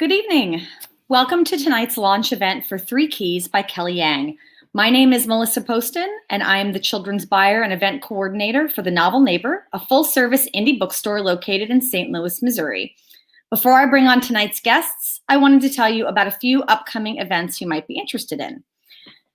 Good evening. Welcome to tonight's launch event for Three Keys by Kelly Yang. My name is Melissa Poston, and I am the children's buyer and event coordinator for The Novel Neighbor, a full-service indie bookstore located in St. Louis, Missouri. Before I bring on tonight's guests, I wanted to tell you about a few upcoming events you might be interested in.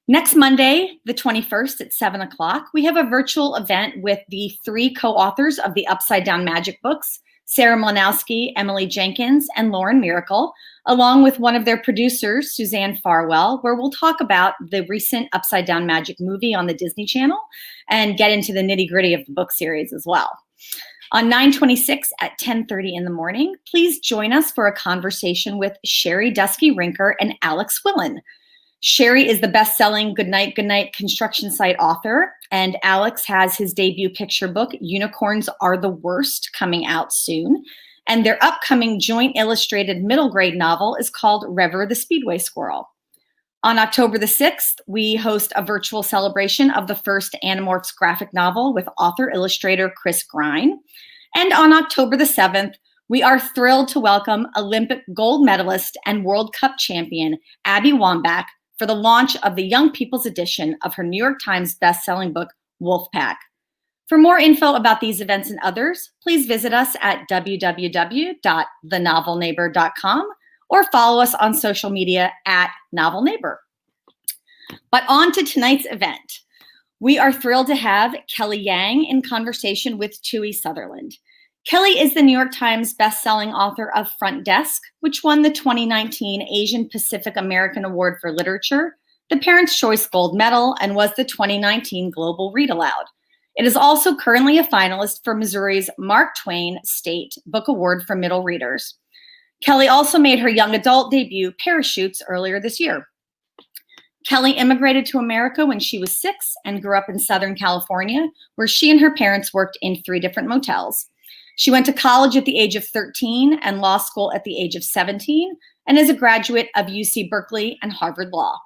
Next Monday, the 21st at 7 o'clock, we have a virtual event with the three co-authors of the Upside Down Magic books, Sarah Mlynowski, Emily Jenkins, and Lauren Miracle, along with one of their producers, Suzanne Farwell, where we'll talk about the recent Upside Down Magic movie on the Disney Channel and get into the nitty-gritty of the book series as well. On 9/26 at 10:30 in the morning, please join us for a conversation with Sherry Dusky-Rinker and Alex Willen. Sherry is the best-selling Goodnight construction site author, and Alex has his debut picture book, Unicorns Are the Worst, coming out soon. And their upcoming joint illustrated middle grade novel is called Rever the Speedway Squirrel. On October the 6th, we host a virtual celebration of the first Animorphs graphic novel with author-illustrator Chris Grine. And on October the 7th, we are thrilled to welcome Olympic gold medalist and World Cup champion Abby Wambach for the launch of the Young People's edition of her New York Times bestselling book, Wolfpack. For more info about these events and others, please visit us at www.thenovelneighbor.com or follow us on social media at Novel Neighbor. But on to tonight's event. We are thrilled to have Kelly Yang in conversation with Tui Sutherland. Kelly is the New York Times bestselling author of Front Desk, which won the 2019 Asian Pacific American Award for Literature, the Parents' Choice Gold Medal, and was the 2019 Global Read Aloud. It is also currently a finalist for Missouri's Mark Twain State Book Award for Middle Readers. Kelly also made her young adult debut, Parachutes, earlier this year. Kelly immigrated to America when she was 6 and grew up in Southern California, where she and her parents worked in 3 different motels. She went to college at the age of 13 and law school at the age of 17, and is a graduate of UC Berkeley and Harvard Law.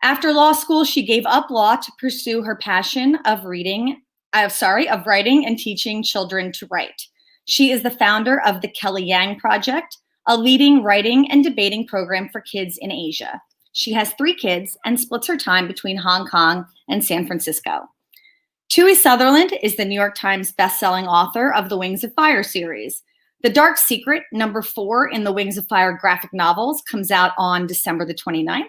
After law school, she gave up law to pursue her passion of writing and teaching children to write. She is the founder of the Kelly Yang Project, a leading writing and debating program for kids in Asia. She has 3 kids and splits her time between Hong Kong and San Francisco. Tui Sutherland is the New York Times bestselling author of the Wings of Fire series. The Dark Secret, number 4 in the Wings of Fire graphic novels, comes out on December the 29th.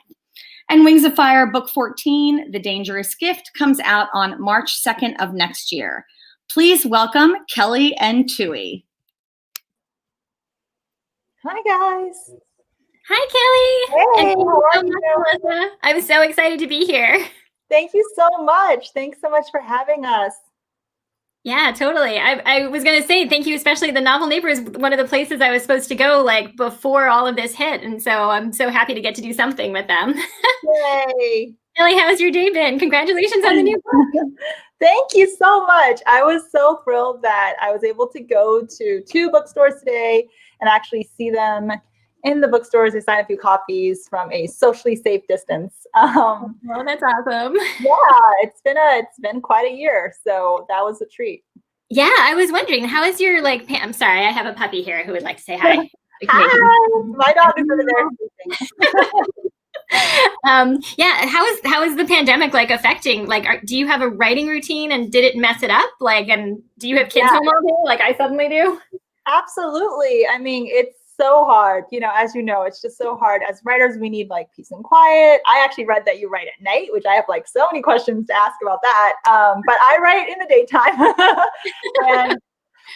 And Wings of Fire Book 14, The Dangerous Gift, comes out on March 2nd of next year. Please welcome Kelly and Tui. Hi, guys. Hi, Kelly. Hey, and how are so you? much, Melissa. I'm so excited to be here. Thank you so much. Thanks so much for having us. Yeah, totally. I was going to say thank you, especially the Novel Neighbor is one of the places I was supposed to go like before all of this hit. And so I'm so happy to get to do something with them. Yay. Kelly, how's your day been? Congratulations on the new book. Thank you so much. I was so thrilled that I was able to go to 2 bookstores today and actually see them in the bookstores. They signed a few copies from a socially safe distance. Oh, that's awesome. Yeah, it's been quite a year, so that was a treat. Yeah, I was wondering, how is your I'm sorry, I have a puppy here who would like to say hi. Hi, my dog is over there sleeping. Yeah, how is the pandemic affecting? Do you have a writing routine and did it mess it up? And do you have kids home all day like I suddenly do? Absolutely. I mean, it's so hard. As you know, it's just so hard. As writers, we need peace and quiet. I actually read that you write at night, which I have so many questions to ask about that. But I write in the daytime. And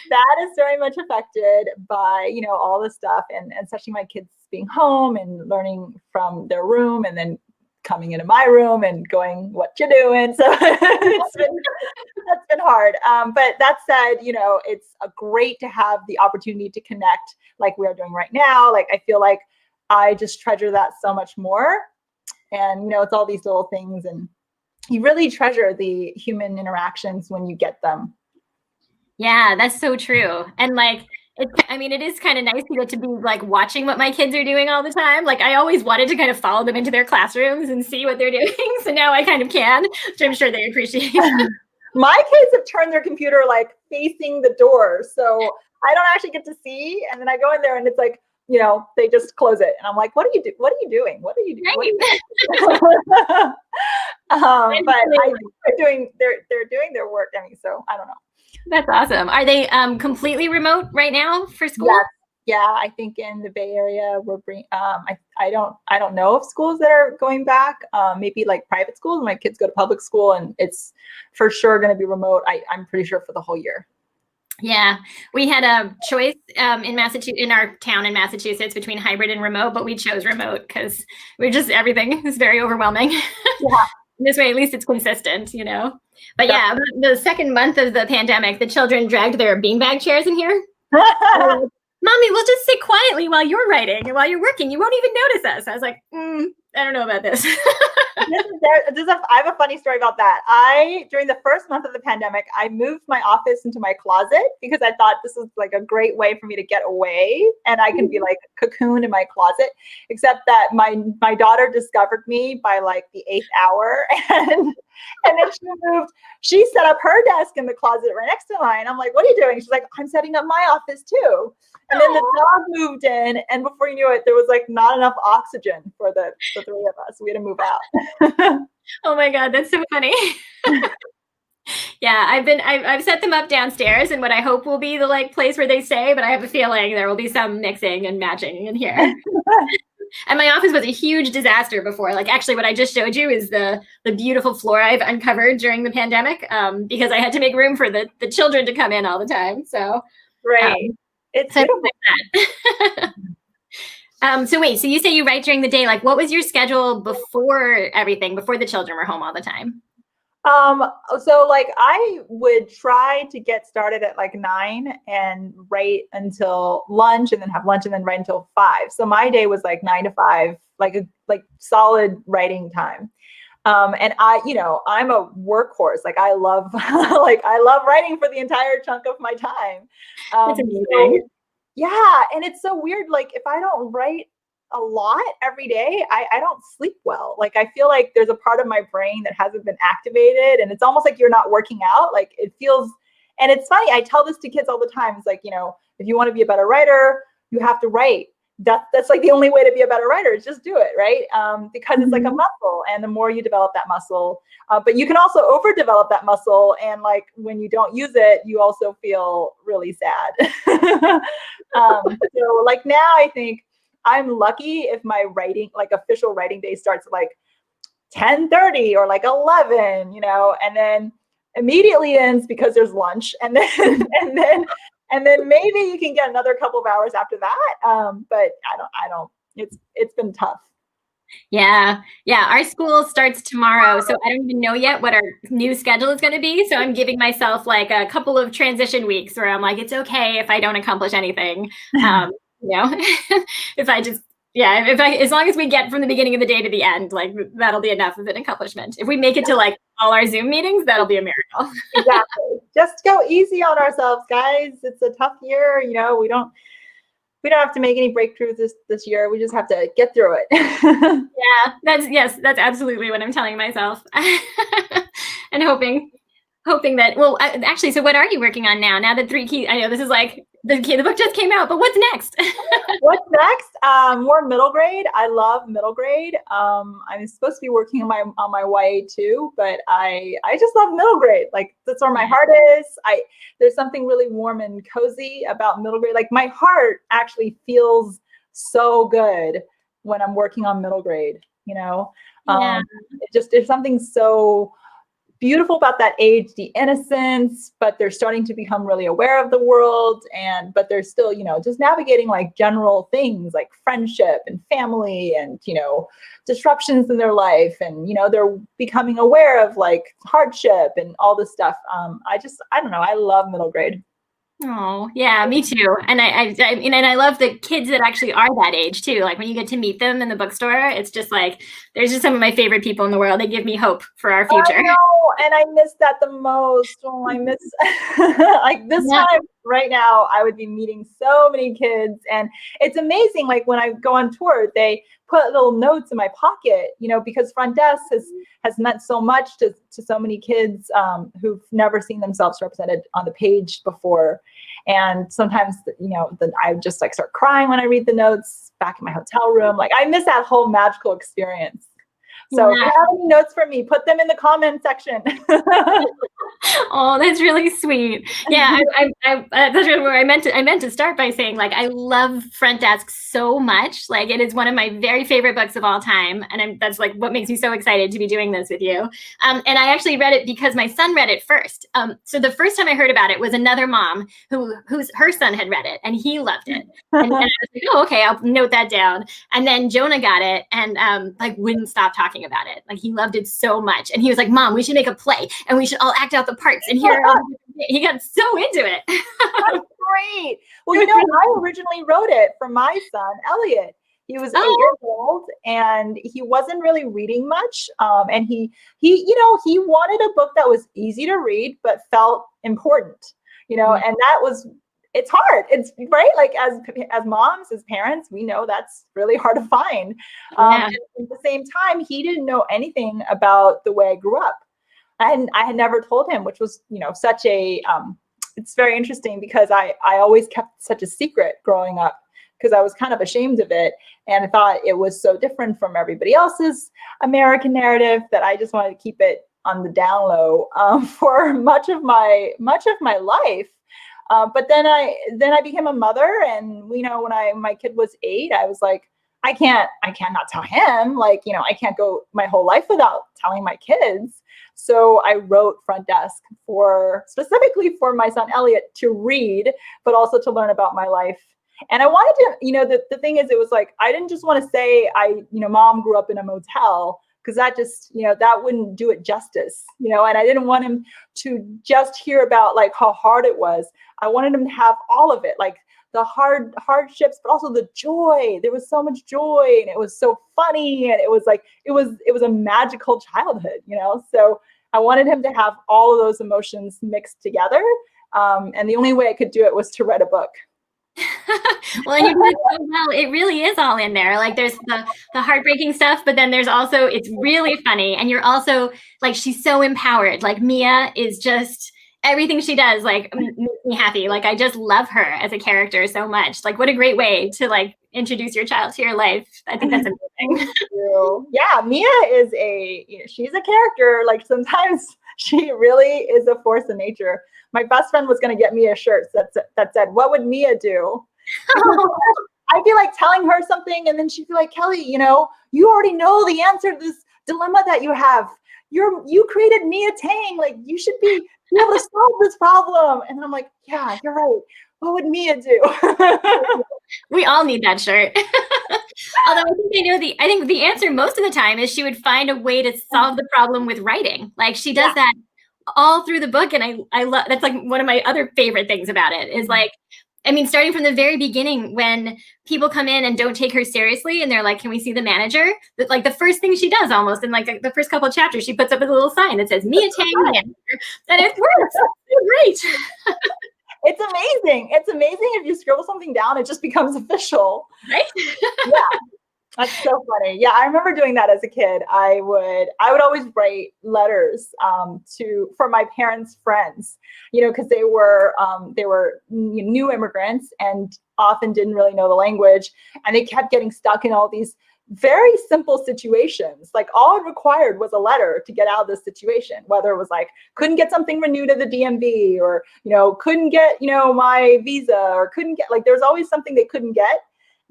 that is very much affected by, all this stuff, and especially my kids being home and learning from their room and then coming into my room and going, what you doing? So that's been hard. But that said, it's great to have the opportunity to connect like we are doing right now. I feel like I just treasure that so much more. And, it's all these little things, and you really treasure the human interactions when you get them. Yeah, that's so true. And it is kind of nice to get to be watching what my kids are doing all the time. I always wanted to kind of follow them into their classrooms and see what they're doing. So now I kind of can, which I'm sure they appreciate. My kids have turned their computer facing the door. So I don't actually get to see. And then I go in there and it's they just close it. And I'm like, what are you doing? What are you doing? Right. But I think they're doing their work. I mean, so I don't know. That's awesome. Are they completely remote right now for school? Yes. Yeah, I think in the Bay Area we're bringing. I don't know of schools that are going back. Maybe like private schools. My kids go to public school, and it's for sure going to be remote. I'm pretty sure for the whole year. Yeah, we had a choice in Massachusetts, in our town in Massachusetts, between hybrid and remote, but we chose remote because everything is very overwhelming. Yeah. This way, at least it's consistent, But yeah, the second month of the pandemic, the children dragged their beanbag chairs in here. Mommy, we'll just sit quietly while you're writing and while you're working. You won't even notice us. I was like, I don't know about this. I have a funny story about that. During the first month of the pandemic, I moved my office into my closet because I thought this was like a great way for me to get away and I can be like cocooned in my closet, except that my daughter discovered me by like the 8th hour and then she set up her desk in the closet right next to mine. I'm like, what are you doing? She's like, I'm setting up my office too. And then the dog moved in, and before you knew it, there was like not enough oxygen for the three of us. We had to move out. Oh my God, that's so funny. Yeah, I've set them up downstairs in what I hope will be the like place where they stay, but I have a feeling there will be some mixing and matching in here. And my office was a huge disaster before. Like actually what I just showed you is the beautiful floor I've uncovered during the pandemic because I had to make room for the children to come in all the time. So right. It's beautiful. Like that. So wait, so you say you write during the day. Like what was your schedule before everything, before the children were home all the time? So like I would try to get started at like 9 and write until lunch and then have lunch and then write until 5. So my day was like 9 to 5, like solid writing time. And I'm a workhorse. Like I love, writing for the entire chunk of my time. That's amazing. Yeah. And it's so weird. Like if I don't write a lot every day, I don't sleep well. Like I feel like there's a part of my brain that hasn't been activated, and it's almost like you're not working out. Like it feels, and it's funny. I tell this to kids all the time. It's like, if you want to be a better writer, you have to write. That's like the only way to be a better writer is just do it, right? Because it's like a muscle, and the more you develop that muscle, but you can also overdevelop that muscle, and like when you don't use it, you also feel really sad. So like now, I think I'm lucky if my writing, like official writing day, starts at like 10:30 or like 11, and then immediately ends because there's lunch, and then and then maybe you can get another couple of hours after that. But I don't. It's been tough. Yeah. Our school starts tomorrow, so I don't even know yet what our new schedule is going to be. So I'm giving myself like a couple of transition weeks where I'm like, it's okay if I don't accomplish anything. If I just, as long as we get from the beginning of the day to the end, like that'll be enough of an accomplishment. If we make it to like all our Zoom meetings, that'll be a miracle. Exactly. Just go easy on ourselves, guys. It's a tough year. We don't have to make any breakthroughs this year. We just have to get through it. Yeah, that's absolutely what I'm telling myself. And hoping that, well, actually, so what are you working on now? Now that 3 Keys, I know this is like, the book just came out, but what's next? What's next? More middle grade. I love middle grade. I'm supposed to be working on my YA too, but I just love middle grade. Like that's where my heart is. There's something really warm and cozy about middle grade. Like my heart actually feels so good when I'm working on middle grade, there's something so beautiful about that age, the innocence, but they're starting to become really aware of the world, but they're still, just navigating like general things like friendship and family and, disruptions in their life. And, they're becoming aware of like hardship and all this stuff. I don't know. I love middle grade. Oh, yeah, me too. And I love the kids that actually are that age too. Like when you get to meet them in the bookstore, it's just like, there's just some of my favorite people in the world. They give me hope for our future. I know, and I miss that the most. Oh, I miss like this time. right now I would be meeting so many kids. And it's amazing, like when I go on tour, they put little notes in my pocket, because front desk has meant so much to so many kids who've never seen themselves represented on the page before. And sometimes, I just like start crying when I read the notes back in my hotel room. Like I miss that whole magical experience. So if you have any notes for me, put them in the comment section. Oh, that's really sweet. Yeah, that's really where I meant to start by saying, like, I love Front Desk so much. Like, it is one of my very favorite books of all time, and that's like what makes me so excited to be doing this with you. And I actually read it because my son read it first. So the first time I heard about it was another mom her son had read it, and he loved it. And I was like, oh, okay, I'll note that down. And then Jonah got it and like wouldn't stop talking about it. Like he loved it so much, and he was like, "Mom, we should make a play, and we should all act out the parts." And here, he got so into it. That's great. Well, I originally wrote it for my son, Elliot. He was 8 years old, and he wasn't really reading much. And he wanted a book that was easy to read but felt important. And that was. It's hard. It's right. Like as moms, as parents, we know that's really hard to find. And at the same time, he didn't know anything about the way I grew up. And I had never told him, which was, such a, it's very interesting because I always kept such a secret growing up because I was kind of ashamed of it. And I thought it was so different from everybody else's American narrative that I just wanted to keep it on the down low for much of my life. But then I became a mother, and when my kid was 8, I was like, I cannot tell him, like, I can't go my whole life without telling my kids. So I wrote Front Desk specifically for my son Elliot to read, but also to learn about my life. And I wanted to, the thing is, it was like, I didn't just want to say Mom grew up in a motel, because that just, that wouldn't do it justice, and I didn't want him to just hear about like how hard it was. I wanted him to have all of it, like the hardships, but also the joy. There was so much joy, and it was so funny, and it was like, it was a magical childhood, so I wanted him to have all of those emotions mixed together. And the only way I could do it was to write a book. Well, and you did so well. It really is all in there. Like there's the heartbreaking stuff, but then there's also, it's really funny. And you're also like, she's so empowered. Like Mia is just, everything she does like makes me happy. Like I just love her as a character so much. Like what a great way to like introduce your child to your life. I think that's amazing. Yeah, Mia is she's a character. Like sometimes she really is a force of nature. My best friend was going to get me a shirt that said, "What would Mia do?" I'd be like telling her something, and then she'd be like, "Kelly, you already know the answer to this dilemma that you have. You created Mia Tang. Like you should be able to solve this problem." And I'm like, "Yeah, you're right. What would Mia do?" We all need that shirt. Although I think the answer most of the time is she would find a way to solve the problem with writing. Like she does that all through the book. And I love, that's like one of my other favorite things about it is like, I mean, starting from the very beginning when people come in and don't take her seriously and they're like, "Can we see the manager?" That like the first thing she does almost in like the first couple of chapters, she puts up a little sign that says Mia Tang manager. And it works. It's great. It's amazing. It's amazing if you scribble something down, it just becomes official. Right? Yeah. That's so funny. Yeah, I remember doing that as a kid. I would always write letters for my parents' friends, because they were new immigrants and often didn't really know the language, and they kept getting stuck in all these very simple situations. Like all it required was a letter to get out of this situation, whether it was like couldn't get something renewed at the DMV, or couldn't get my visa, or couldn't get, like there's always something they couldn't get.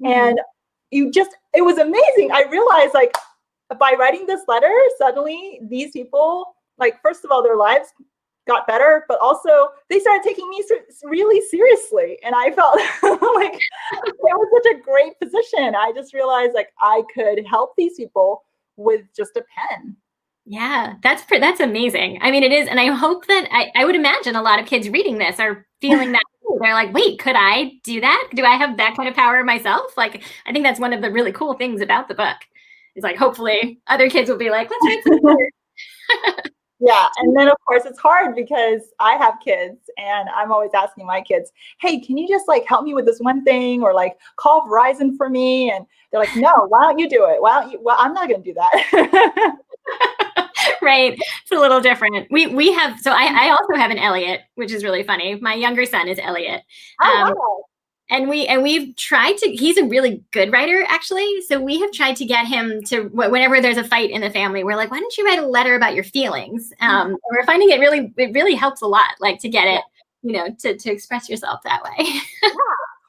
And it was amazing. I realized like by writing this letter, suddenly these people, like, first of all, their lives got better, but also they started taking me really seriously. And I felt like it was such a great position. I just realized like I could help these people with just a pen. Yeah, that's amazing. I mean, it is. And I hope that I would imagine a lot of kids reading this are feeling that. They're like, wait, could I do that? Do I have that kind of power myself? Like, I think that's one of the really cool things about the book is like, hopefully other kids will be like, let's write some. Yeah. And then of course it's hard because I have kids and I'm always asking my kids, hey, can you just like help me with this one thing or like call Verizon for me? And they're like, no, why don't you do it? Why don't you? Well, I'm not going to do that. Right. It's a little different. We have, so I also have an Elliot, which is really funny. My younger son is Elliot. Oh, wow. And we've tried to, he's a really good writer actually. So we have tried to get him to, whenever there's a fight in the family, we're like, why don't you write a letter about your feelings? And we're finding it really helps a lot, like to get it, to express yourself that way. Yeah,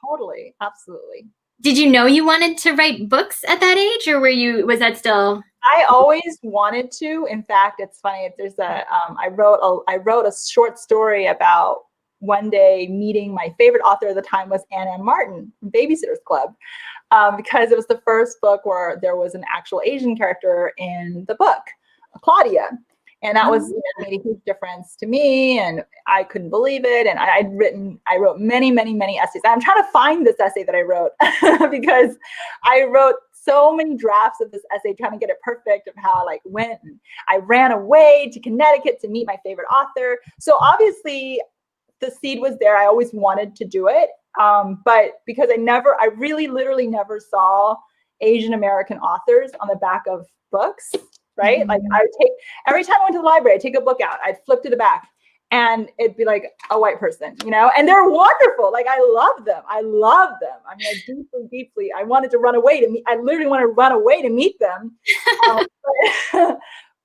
totally. Absolutely. Did you know you wanted to write books at that age, or was that still? I always wanted to. In fact, it's funny. There's I wrote a short story about one day meeting my favorite author at the time was Anne M. Martin from Babysitter's Club, because it was the first book where there was an actual Asian character in the book, Claudia. And that was made a huge difference to me, and I couldn't believe it. And I wrote many, many, many essays. I'm trying to find this essay that I wrote because I wrote so many drafts of this essay trying to get it perfect of how I like went. And I ran away to Connecticut to meet my favorite author. So obviously the seed was there. I always wanted to do it. But because I really literally never saw Asian American authors on the back of books. Right? Mm-hmm. Like every time I went to the library, I'd take a book out, I'd flip to the back and it'd be like a white person, and they're wonderful. Like, I love them. I mean, I deeply, I wanted to run away I literally want to run away to meet them.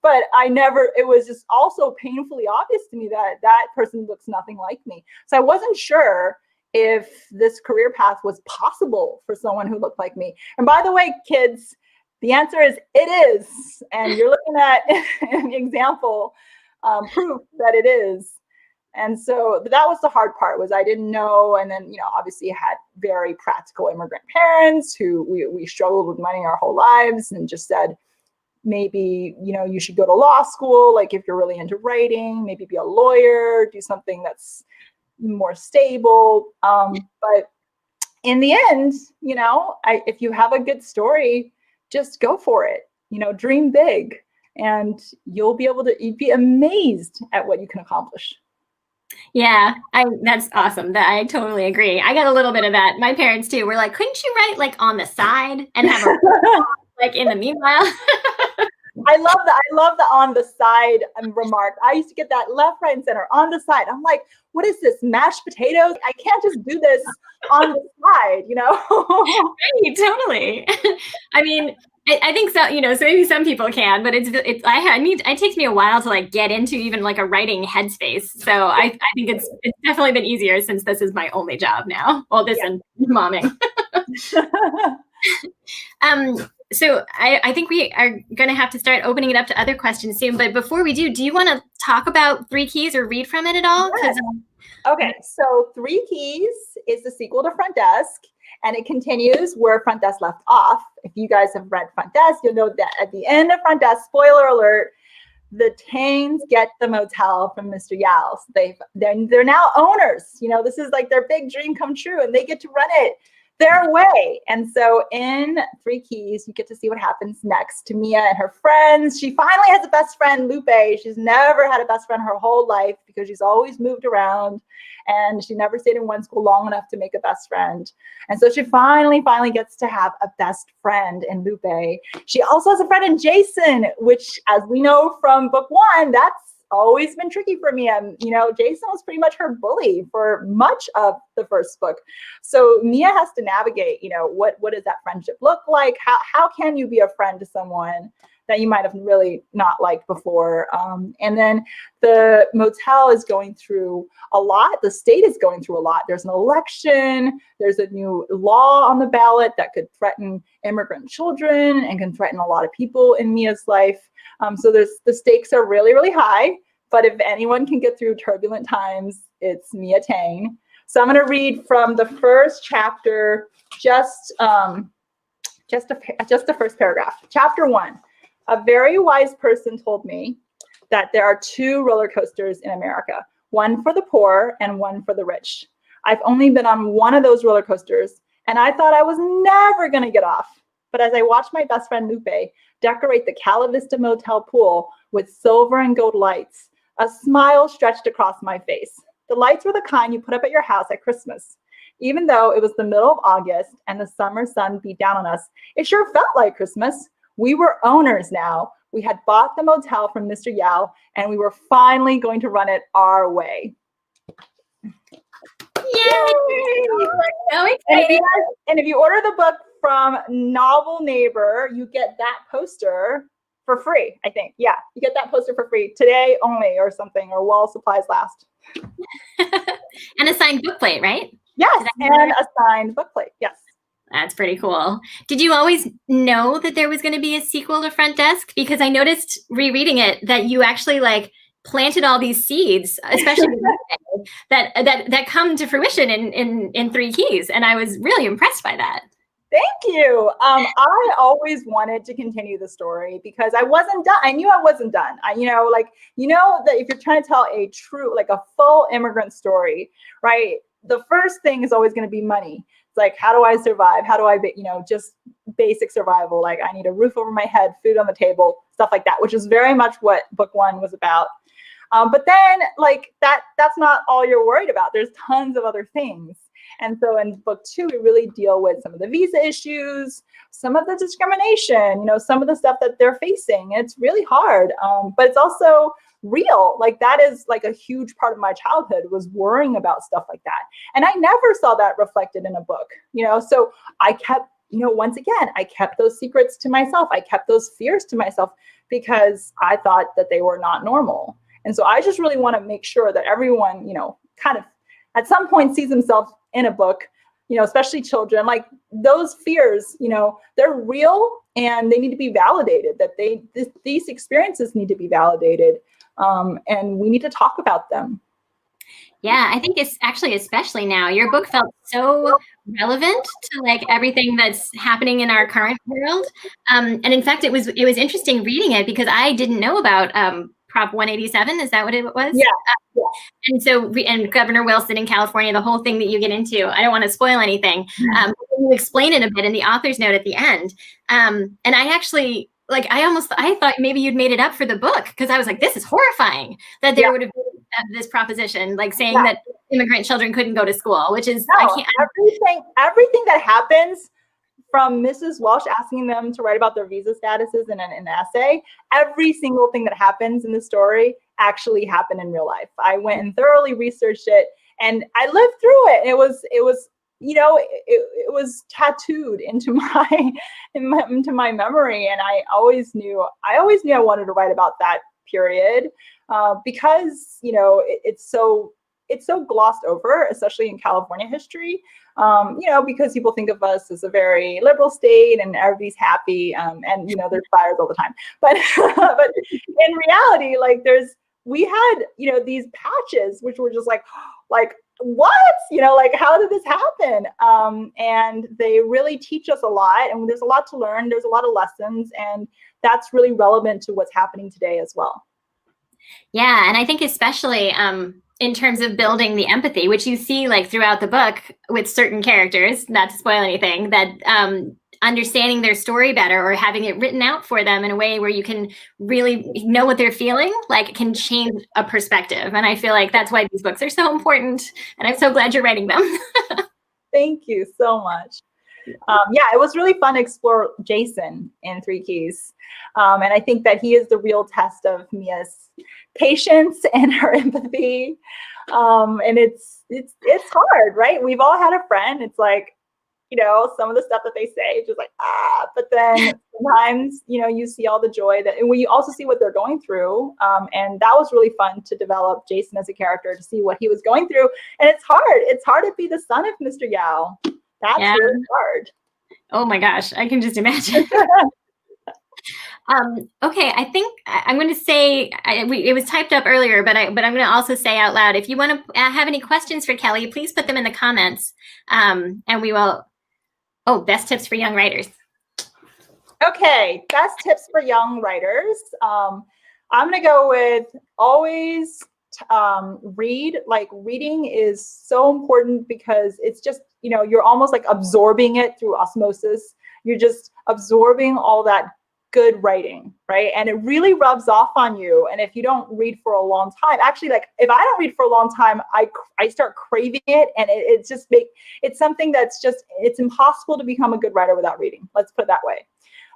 But it was just also painfully obvious to me that that person looks nothing like me. So I wasn't sure if this career path was possible for someone who looked like me. And by the way, kids, the answer is it is. And you're looking at an example, proof that it is. And so that was the hard part, was I didn't know. And then, obviously I had very practical immigrant parents who we struggled with money our whole lives and just said, maybe, you should go to law school. Like, if you're really into writing, maybe be a lawyer, do something that's more stable. But in the end, if you have a good story, just go for it, dream big, and you'd be amazed at what you can accomplish. Yeah, that's awesome. I totally agree. I got a little bit of that. My parents too were like, couldn't you write like on the side and have a like in the meanwhile? I love the on the side remark. I used to get that left, right, and center on the side. I'm like, what is this, mashed potatoes? I can't just do this on the side, Right, totally. I mean, I think so, so maybe some people can, but it takes me a while to like get into even like a writing headspace. So I think it's definitely been easier since this is my only job now. Well, this and momming. So I think we are going to have to start opening it up to other questions soon. But before we do you want to talk about Three Keys or read from it at all? Yes. Okay, so Three Keys is the sequel to Front Desk, and it continues where Front Desk left off. If you guys have read Front Desk, you'll know that at the end of Front Desk, spoiler alert, the Tanes get the motel from Mr. Yow's. They're now owners. This is like their big dream come true, and they get to run it their way. And so in Three Keys, you get to see what happens next to Mia and her friends. She finally has a best friend, Lupe. She's never had a best friend her whole life because she's always moved around and she never stayed in one school long enough to make a best friend. And so she finally gets to have a best friend in Lupe. She also has a friend in Jason, which, as we know from book one, that's always been tricky for Mia. Jason was pretty much her bully for much of the first book. So Mia has to navigate, what does that friendship look like? How can you be a friend to someone that you might have really not liked before? And then the motel is going through a lot. The state is going through a lot. There's an election. There's a new law on the ballot that could threaten immigrant children and can threaten a lot of people in Mia's life. So the stakes are really, really high. But if anyone can get through turbulent times, it's Mia Tang. So I'm going to read from the first chapter, just the first paragraph. Chapter 1. A very wise person told me that there are 2 roller coasters in America, one for the poor and one for the rich. I've only been on one of those roller coasters, and I thought I was never going to get off. But as I watched my best friend Lupe decorate the Cala Vista Motel pool with silver and gold lights, A smile stretched across my face. The lights were the kind you put up at your house at Christmas. Even though it was the middle of August and the summer sun beat down on us, it sure felt like Christmas. We were owners now. We had bought the motel from Mr. Yao, and we were finally going to run it our way. Yay! So And exciting. if you order the book from Novel Neighbor, you get that poster for free, I think. Yeah, you get that poster for free today only or something, or while supplies last. And a signed bookplate, right? Yes, and a signed bookplate. Yes. That's pretty cool. Did you always know that there was going to be a sequel to Front Desk? Because I noticed rereading it that you actually like planted all these seeds, especially that come to fruition in Three Keys, and I was really impressed by that. Thank you. I always wanted to continue the story because I wasn't done. I knew I wasn't done. That if you're trying to tell a true, like a full immigrant story, right? The first thing is always going to be money. It's like, how do I survive? How do I, just basic survival? Like, I need a roof over my head, food on the table, stuff like that, which is very much what book one was about. But then, like, that's not all you're worried about. There's tons of other things. And so in book two, we really deal with some of the visa issues, some of the discrimination, some of the stuff that they're facing. It's really hard, but it's also real. Like, that is like a huge part of my childhood, was worrying about stuff like that. And I never saw that reflected in a book, so I kept, once again, I kept those secrets to myself. I kept those fears to myself because I thought that they were not normal. And so I just really want to make sure that everyone, kind of at some point sees themselves in a book, especially children. Like, those fears, they're real and they need to be validated, that these experiences need to be validated. And we need to talk about them. Yeah, I think it's actually, especially now, your book felt so relevant to like everything that's happening in our current world. And in fact, it was interesting reading it because I didn't know about Prop 187. Is that what it was? Yeah. And so, and Governor Wilson in California, the whole thing that you get into, I don't want to spoil anything. You explain it a bit in the author's note at the end. And I actually, like, I thought maybe you'd made it up for the book, because I was like, this is horrifying that there would have been this proposition, like saying that immigrant children couldn't go to school, which is, everything that happens, from Mrs. Welsh asking them to write about their visa statuses in an essay, every single thing that happens in the story actually happened in real life. I went and thoroughly researched it, and I lived through it. It was tattooed into my memory, and I always knew I wanted to write about that period because it's so glossed over, especially in California history. Because people think of us as a very liberal state and everybody's happy, and there's fires all the time. But but in reality, like, we had these patches which were just like what, like, how did this happen? And they really teach us a lot, and there's a lot to learn. There's a lot of lessons, and that's really relevant to what's happening today as well. Yeah, and I think especially in terms of building the empathy, which you see like throughout the book with certain characters, not to spoil anything, that understanding their story better or having it written out for them in a way where you can really know what they're feeling, like, can change a perspective. And I feel like that's why these books are so important. And I'm so glad you're writing them. Thank you so much. It was really fun to explore Jason in Three Keys. And I think that he is the real test of Mia's patience and her empathy. And it's hard, right? We've all had a friend. It's like, some of the stuff that they say, just like, but then sometimes, you see all the joy and we also see what they're going through. And that was really fun to develop Jason as a character, to see what he was going through. And it's hard. It's hard to be the son of Mr. Yao. That's really hard. Oh my gosh, I can just imagine. Okay, I think I'm going to say, it was typed up earlier, but I'm going to also say out loud, if you want to have any questions for Kelly, please put them in the comments, and we will. Oh, best tips for young writers. Okay, best tips for young writers. I'm going to go with always read. Like, reading is so important because it's just, you're almost like absorbing it through osmosis. You're just absorbing all that good writing, right? And it really rubs off on you. And if you don't read for a long time, actually, like if I don't read for a long time, I start craving it, and it's something that's just, it's impossible to become a good writer without reading. Let's put it that way.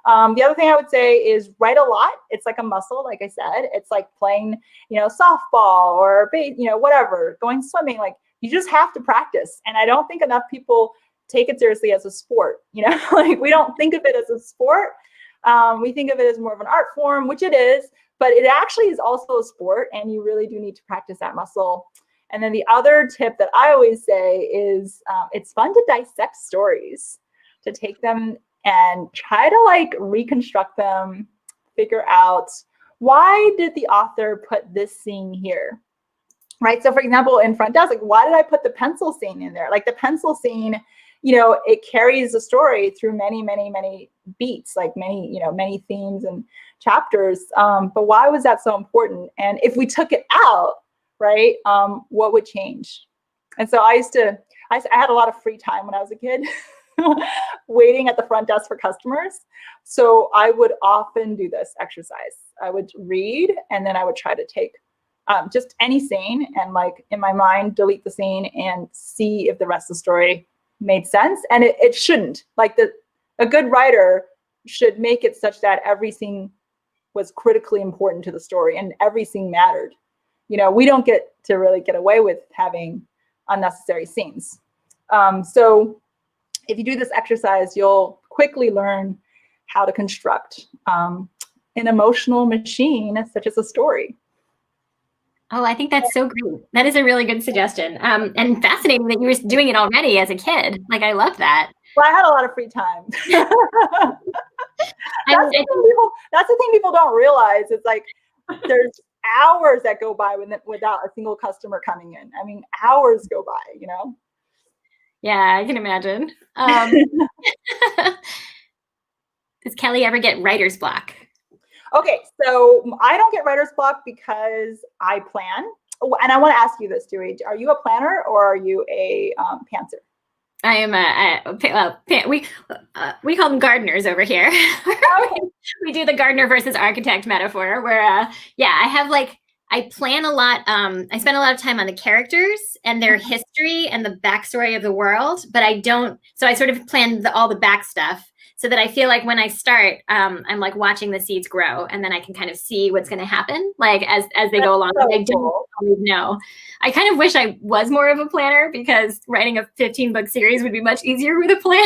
The other thing I would say is write a lot. It's like a muscle, like I said. It's like playing, softball or whatever, going swimming. Like you just have to practice. And I don't think enough people take it seriously as a sport. Like we don't think of it as a sport. We think of it as more of an art form, which it is, but it actually is also a sport, and you really do need to practice that muscle. And then the other tip that I always say is it's fun to dissect stories, to take them and try to like reconstruct them, figure out why did the author put this scene here, right? So for example, in Front Desk, like why did I put the pencil scene in there? Like the pencil scene, it carries the story through many, many, many beats, like many themes and chapters. But why was that so important? And if we took it out, right, what would change? And so I had a lot of free time when I was a kid, waiting at the front desk for customers. So I would often do this exercise. I would read, and then I would try to take just any scene and like in my mind, delete the scene and see if the rest of the story made sense. And it shouldn't. Like a good writer should make it such that every scene was critically important to the story and every scene mattered. We don't get to really get away with having unnecessary scenes. So if you do this exercise, you'll quickly learn how to construct an emotional machine such as a story. Oh, I think that's so great. That is a really good suggestion. And fascinating that you were doing it already as a kid. Like, I love that. Well, I had a lot of free time. That's the thing people don't realize. It's like there's hours that go by without a single customer coming in. I mean, hours go by, Yeah, I can imagine. Does Kelly ever get writer's block? Okay, so I don't get writer's block because I plan. Oh, and I want to ask you this, Tui. Are you a planner or are you a pantser? I am we call them gardeners over here. Okay. We do the gardener versus architect metaphor where, I plan a lot. I spend a lot of time on the characters and their history and the backstory of the world, but so I sort of plan all the back stuff so that I feel like when I start, I'm like watching the seeds grow, and then I can kind of see what's going to happen, like as they go along. So I don't always know. I kind of wish I was more of a planner because writing a 15-book series would be much easier with a plan.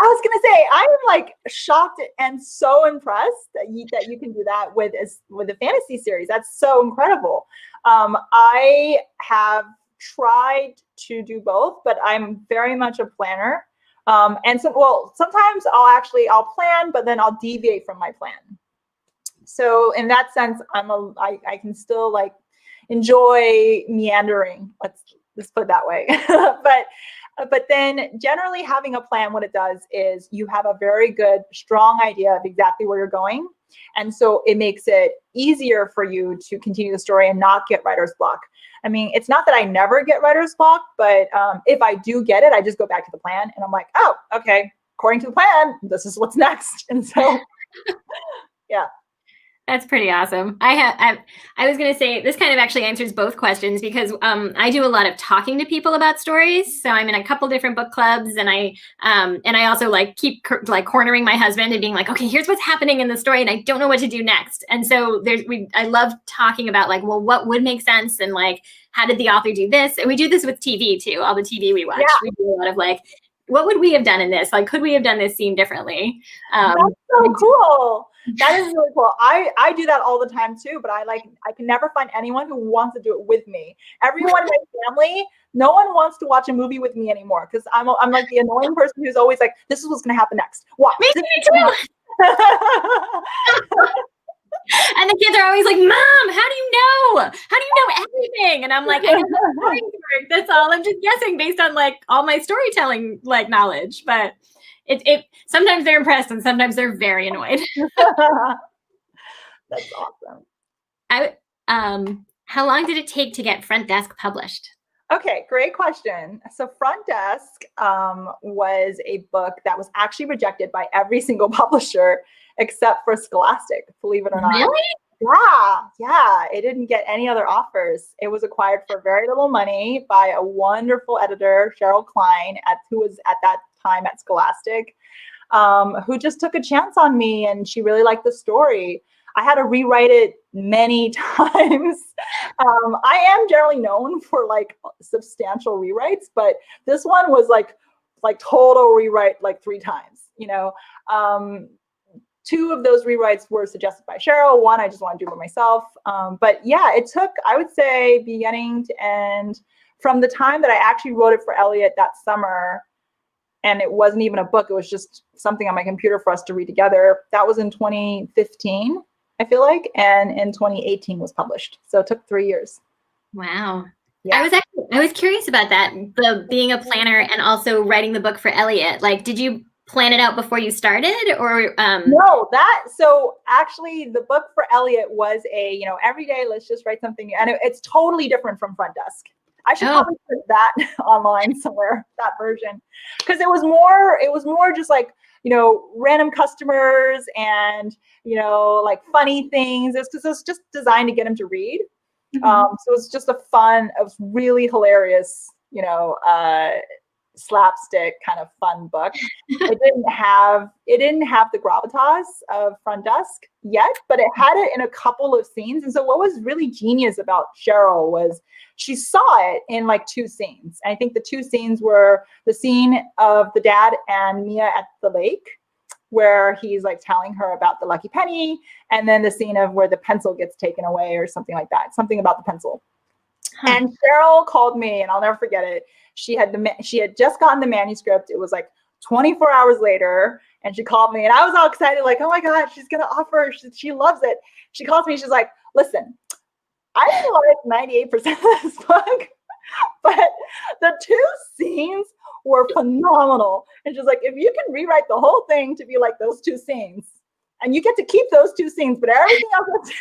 I was gonna say, I'm like shocked and so impressed that you can do that with a fantasy series. That's so incredible. I have tried to do both, but I'm very much a planner. And sometimes I'll plan, but then I'll deviate from my plan. So in that sense, I can still like enjoy meandering. Let's put it that way. But then generally having a plan, what it does is you have a very good, strong idea of exactly where you're going. And so it makes it easier for you to continue the story and not get writer's block. I mean, it's not that I never get writer's block, but if I do get it, I just go back to the plan and I'm like, oh, okay, according to the plan, this is what's next. And so, yeah. That's pretty awesome. I was going to say this kind of actually answers both questions because I do a lot of talking to people about stories. So I'm in a couple different book clubs, and I also like keep like cornering my husband and being like, okay, here's what's happening in the story, and I don't know what to do next. And so I love talking about like, well, what would make sense, and like, how did the author do this? And we do this with TV too. All the TV we watch, we do a lot of like, what would we have done in this? Like, could we have done this scene differently? That's so cool. That is really cool. I do that all the time too, but I can never find anyone who wants to do it with me. Everyone in my family, no one wants to watch a movie with me anymore because I'm like the annoying person who's always like, this is what's going to happen next. Watch. Me too. And the kids are always like, Mom, how do you know? How do you know everything? And I'm like, I know that's all. I'm just guessing based on like all my storytelling like knowledge. But it sometimes they're impressed and sometimes they're very annoyed. That's awesome. How long did it take to get Front Desk published? Okay, great question. So Front Desk was a book that was actually rejected by every single publisher except for Scholastic, believe it or not. Really? Yeah. It didn't get any other offers. It was acquired for very little money by a wonderful editor, Cheryl Klein, who was at that time at Scholastic, who just took a chance on me, and she really liked the story. I had to rewrite it many times. I am generally known for like substantial rewrites, but this one was like total rewrite like 3 times, you know. 2 of those rewrites were suggested by Cheryl. 1 I just want to do by myself. But yeah, it took, I would say, beginning to end, from the time that I actually wrote it for Elliot that summer, and it wasn't even a book, it was just something on my computer for us to read together. That was in 2015, I feel like, and in 2018 was published. So it took 3 years. Wow. Yeah. I was curious about that, the being a planner and also writing the book for Elliot. Like, did you plan it out before you started, or No, so actually the book for Elliot was a, you know, every day let's just write something new. And it's totally different from Front Desk. I should probably put that online somewhere, that version, because it was more just like, you know, random customers and, you know, like funny things. It's because it was just designed to get him to read. So it's just a really hilarious, you know, slapstick kind of fun book. It didn't have the gravitas of Front Desk yet, but it had it in a couple of scenes. And so what was really genius about Cheryl was she saw it in like 2 scenes. And I think the 2 scenes were the scene of the dad and Mia at the lake, where he's like telling her about the lucky penny, and then the scene of where the pencil gets taken away or something like that, something about the pencil. And Cheryl called me, and I'll never forget it. She had just gotten the manuscript. It was like 24 hours later, and she called me, and I was all excited, like, oh my God, she's gonna offer. She loves it. She calls me. She's like, listen, I didn't like 98% of this book, but the 2 scenes were phenomenal. And she's like, if you can rewrite the whole thing to be like those 2 scenes, and you get to keep those 2 scenes, but everything else.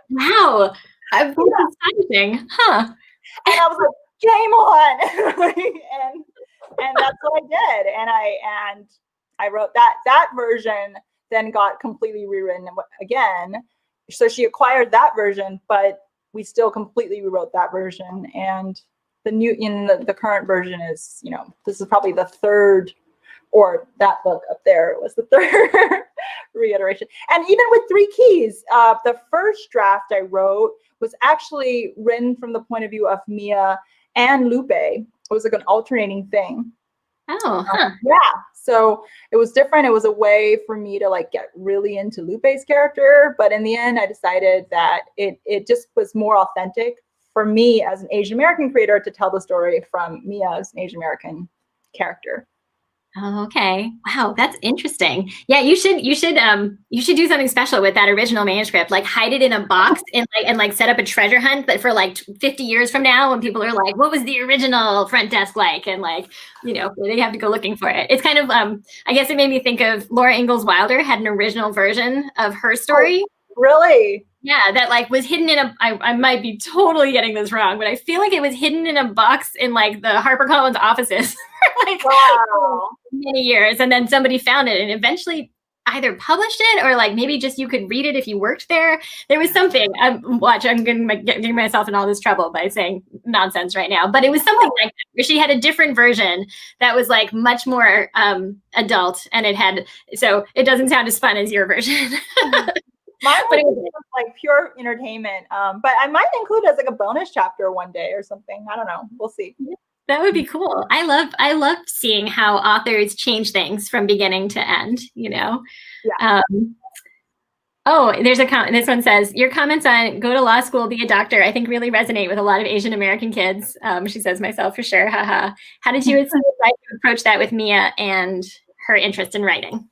Wow. That's astonishing. Huh. And I was like, game on. and that's what I did. And I wrote that version, then got completely rewritten again. So she acquired that version, but we still completely rewrote that version. And the current version is, you know, this is probably the 3rd, or that book up there was the 3rd reiteration. And even with 3 keys, the first draft I wrote was actually written from the point of view of Mia and Lupe. It was like an alternating thing. Oh, huh. Yeah. So it was different. It was a way for me to like get really into Lupe's character. But in the end, I decided that it just was more authentic for me as an Asian American creator to tell the story from Mia as an Asian American character. Oh, okay. Wow, that's interesting. Yeah, you should do something special with that original manuscript. Like hide it in a box and set up a treasure hunt, but for like 50 years from now, when people are like, "What was the original Front Desk like?" and like, you know, they have to go looking for it. It's kind of I guess it made me think of Laura Ingalls Wilder had an original version of her story. Oh, really? Yeah, that like was hidden in I might be totally getting this wrong, but I feel like it was hidden in a box in like the HarperCollins offices for like many years. And then somebody found it and eventually either published it or like maybe just you could read it if you worked there. There was something. I'm getting myself in all this trouble by saying nonsense right now, but it was something like that, where she had a different version that was like much more adult, and so it doesn't sound as fun as your version. Mine was like pure entertainment, but I might include it as like a bonus chapter one day or something. I don't know. We'll see. That would be cool. I love seeing how authors change things from beginning to end, you know? Yeah. Oh, there's a comment. This one says, your comments on go to law school, be a doctor, I think really resonate with a lot of Asian American kids. She says, myself for sure. Haha. How did you decide to approach that with Mia and her interest in writing?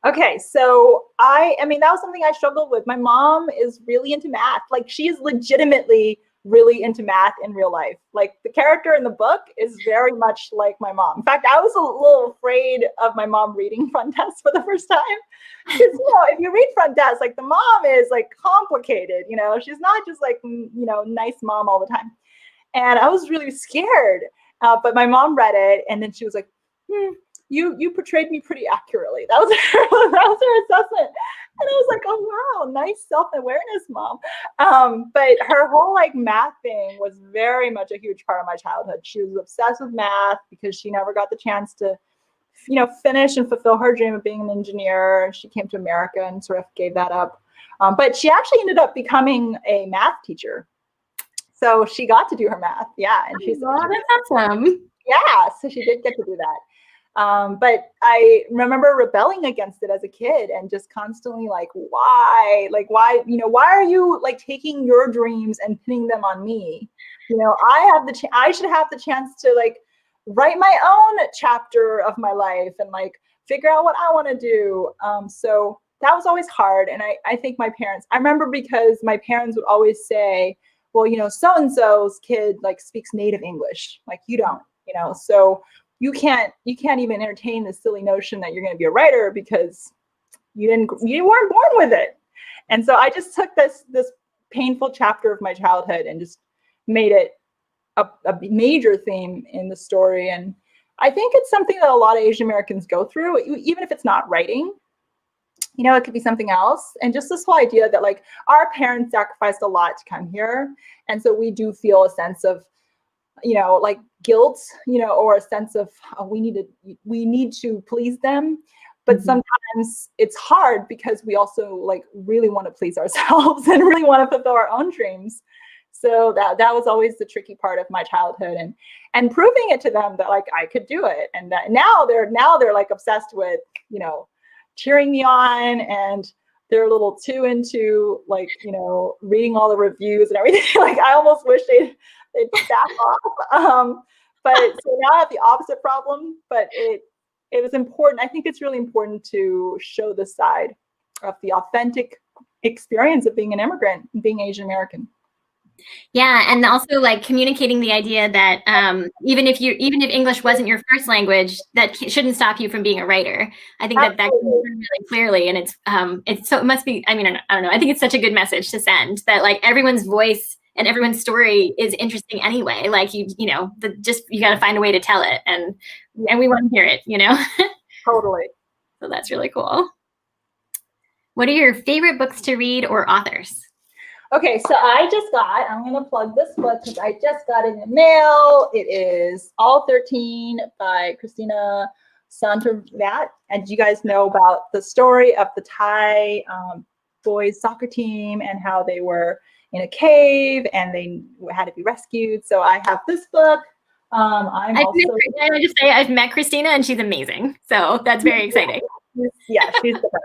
Okay, so I mean, that was something I struggled with. My mom is really into math. Like, she is legitimately really into math in real life. Like, the character in the book is very much like my mom. In fact, I was a little afraid of my mom reading Front Desk for the first time. Because, you know, if you read Front Desk, like, the mom is, like, complicated, you know? She's not just, like, you know, nice mom all the time. And I was really scared. But my mom read it, and then she was like, you portrayed me pretty accurately. That was her assessment. And I was like, oh, wow, nice self-awareness, Mom. But her whole like math thing was very much a huge part of my childhood. She was obsessed with math because she never got the chance to, finish and fulfill her dream of being an engineer. She came to America and sort of gave that up. But she actually ended up becoming a math teacher. So she got to do her math. Yeah. And that's awesome. Yeah. So she did get to do that. But I remember rebelling against it as a kid and just constantly like, why, why are you like taking your dreams and pinning them on me? I should have the chance to like write my own chapter of my life and like figure out what I want to do. So that was always hard. And I think I remember because my parents would always say, well, so-and-so's kid like speaks native English, like you don't, so you can't even entertain the silly notion that you're going to be a writer because you weren't born with it. And so I just took this painful chapter of my childhood and just made it a major theme in the story. And I think it's something that a lot of Asian Americans go through, even if it's not writing. It could be something else. And just this whole idea that like our parents sacrificed a lot to come here. And so we do feel a sense of, like guilt, or a sense of we need to please them. But sometimes it's hard because we also like really want to please ourselves and really want to fulfill our own dreams. So that was always the tricky part of my childhood, and proving it to them that like I could do it. And that now they're like obsessed with, cheering me on, and they're a little too into like, reading all the reviews and everything. Like I almost wish they'd back off. But so now I have the opposite problem, but it was important. I think it's really important to show the side of the authentic experience of being an immigrant, being Asian American. Yeah, and also like communicating the idea that even if English wasn't your first language, that shouldn't stop you from being a writer. I think that comes through really clearly, and it's so it must be. I mean, I don't know. I think it's such a good message to send that like everyone's voice and everyone's story is interesting anyway. Like you got to find a way to tell it, and we want to hear it. Totally. So that's really cool. What are your favorite books to read or authors? Okay, so I'm going to plug this book because I just got it in the mail. It is All 13 by Christina Santavat. And you guys know about the story of the Thai boys soccer team and how they were in a cave and they had to be rescued. So I have this book. I've met Christina and she's amazing. So that's very exciting. Yeah, she's the best.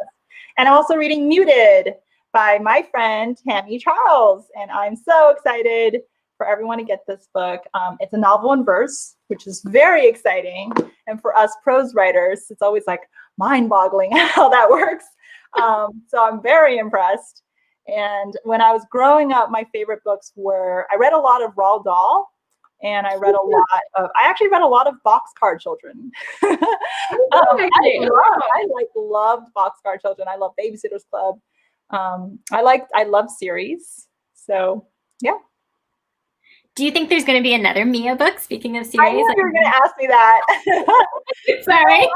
And I'm also reading Muted by my friend Tammy Charles, and I'm so excited for everyone to get this book. It's a novel in verse, which is very exciting, and for us prose writers, it's always like mind-boggling how that works. So I'm very impressed. And when I was growing up, my favorite books I read a lot of Roald Dahl, and I actually read a lot of Boxcar Children. I loved Boxcar Children. I love Babysitter's Club. I love series. So yeah. Do you think there's going to be another Mia book? Speaking of series, I knew you were going to ask me that. Sorry.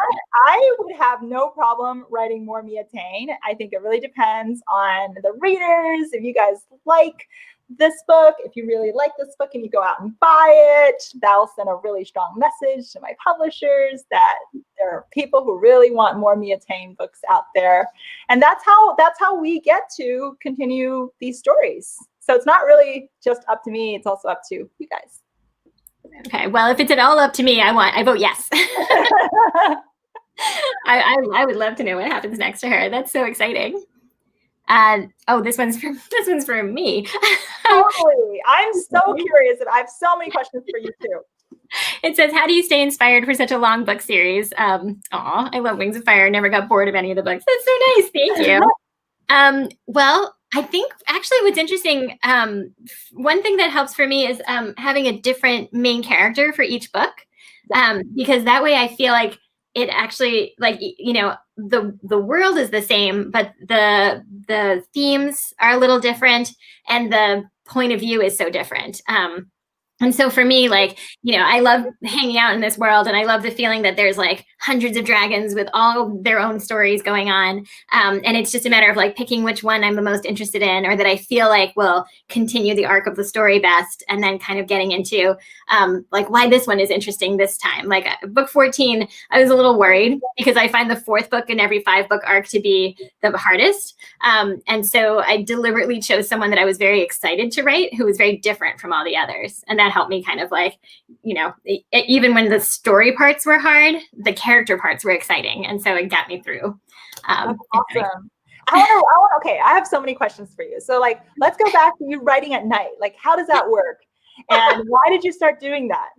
I would have no problem writing more Mia Tain. I think it really depends on the readers. If you guys like this book, if you really like this book and you go out and buy it, that'll send a really strong message to my publishers that there are people who really want more Mia Tain books out there. And that's how we get to continue these stories. So it's not really just up to me, it's also up to you guys. Okay, well, if it's at all up to me, I vote yes. I would love to know what happens next to her. That's so exciting. This one's for me. Totally. I'm so curious, and I have so many questions for you too. It says, how do you stay inspired for such a long book series? I love Wings of Fire. Never got bored of any of the books. That's so nice. Thank you. Well, I think actually what's interesting, one thing that helps for me is having a different main character for each book, because that way I feel like it actually, like, the world is the same, but the themes are a little different and the point of view is so different. And so for me, like, I love hanging out in this world, and I love the feeling that there's like hundreds of dragons with all their own stories going on. And it's just a matter of like picking which one I'm the most interested in, or that I feel like will continue the arc of the story best. And then kind of getting into like why this one is interesting this time. Like book 14, I was a little worried because I find the fourth book in every 5-book arc to be the hardest. And so I deliberately chose someone that I was very excited to write, who was very different from all the others. And that helped me kind of like, even when the story parts were hard, the character parts were exciting. And so it got me through. That's awesome. Okay, I have so many questions for you. So like, let's go back to you writing at night. Like, how does that work? And why did you start doing that?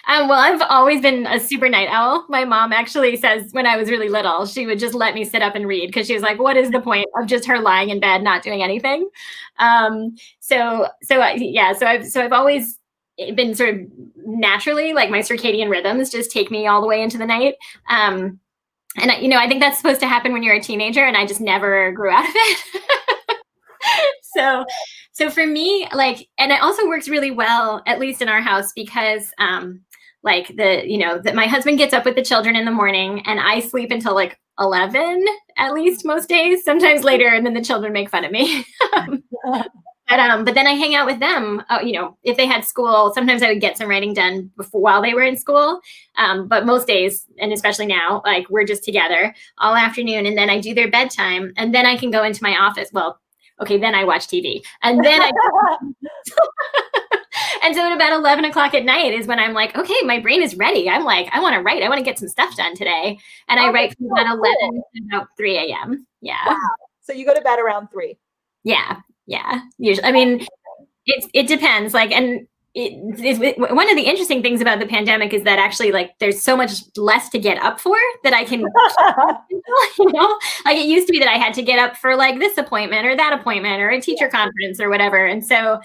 Well, I've always been a super night owl. My mom actually says when I was really little, she would just let me sit up and read because she was like, what is the point of just her lying in bed, not doing anything? So I've always been sort of naturally, like my circadian rhythms just take me all the way into the night. And I think that's supposed to happen when you're a teenager, and I just never grew out of it. So for me, like, and it also works really well, at least in our house, because like that my husband gets up with the children in the morning, and I sleep until like 11 at least most days, sometimes later, and then the children make fun of me. But then I hang out with them. If they had school, sometimes I would get some writing done while they were in school. But most days, and especially now, like we're just together all afternoon, and then I do their bedtime, and then I can go into my office. Well, okay, then I watch TV, and then and so at about 11 o'clock at night is when I'm like, okay, my brain is ready. I'm like, I want to write. I want to get some stuff done today, and I write from about 11 to about 3 a.m. Yeah. Wow. So you go to bed around 3. Yeah. Usually, I mean, it depends. Like, and one of the interesting things about the pandemic is that actually, like, there's so much less to get up for that I can, like it used to be that I had to get up for like this appointment or that appointment or a teacher conference or whatever. And so,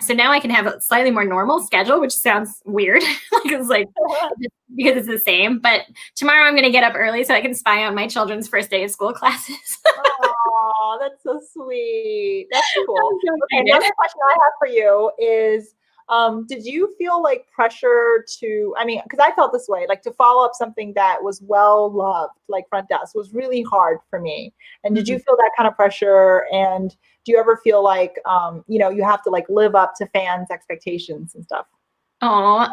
so now I can have a slightly more normal schedule, which sounds weird, because it's the same. But tomorrow I'm going to get up early so I can spy on my children's first day of school classes. Oh, that's so sweet. That's cool. Okay, another question I have for you is, did you feel like pressure to, because I felt this way, like to follow up something that was well loved, like Front Desk, was really hard for me. And did you feel that kind of pressure? And do you ever feel like, you have to like live up to fans' expectations and stuff? Oh,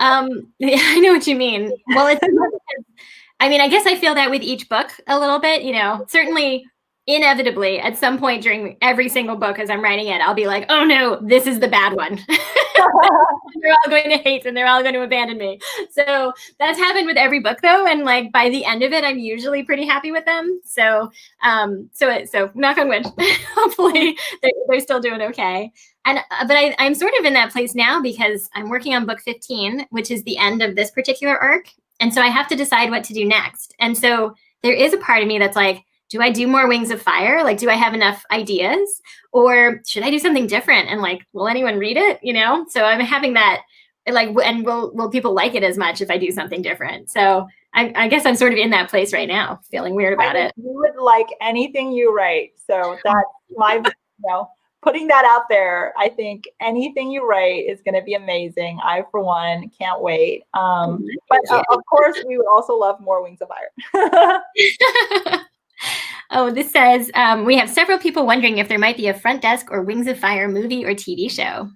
yeah, I know what you mean. Well, I guess I feel that with each book a little bit, certainly inevitably at some point during every single book as I'm writing it, I'll be like, oh no, this is the bad one. They're all going to hate and they're all going to abandon me. So that's happened with every book though. And like by the end of it, I'm usually pretty happy with them. So knock on wood, hopefully they're still doing okay. But I'm sort of in that place now because I'm working on book 15, which is the end of this particular arc. And so I have to decide what to do next. And so there is a part of me that's like, do I do more Wings of Fire? Like, do I have enough ideas? Or should I do something different? And like, will anyone read it? So I'm having that, like, and will people like it as much if I do something different? So I guess I'm sort of in that place right now, feeling weird about it. You would like anything you write. So that's my, putting that out there. I think anything you write is going to be amazing. I, for one, can't wait. But of course, we would also love more Wings of Fire. Oh, this says, we have several people wondering if there might be a Front Desk or Wings of Fire movie or TV show.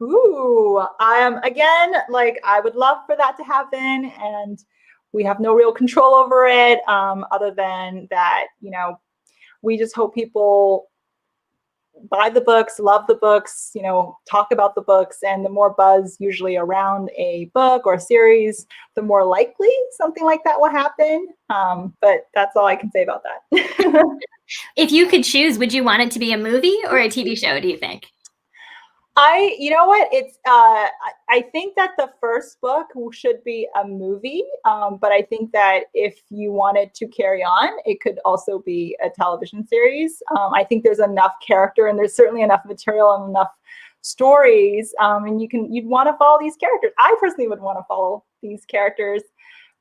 Ooh, again, like I would love for that to happen, and we have no real control over it, other than that, we just hope people buy the books, love the books, talk about the books, and the more buzz usually around a book or series, the more likely something like that will happen. But that's all I can say about that. If you could choose, would you want it to be a movie or a TV show, do you think? You know what? It's I think that the first book should be a movie, but I think that if you wanted to carry on, it could also be a television series. I think there's enough character, and there's certainly enough material and enough stories, and you'd want to follow these characters. I personally would want to follow these characters,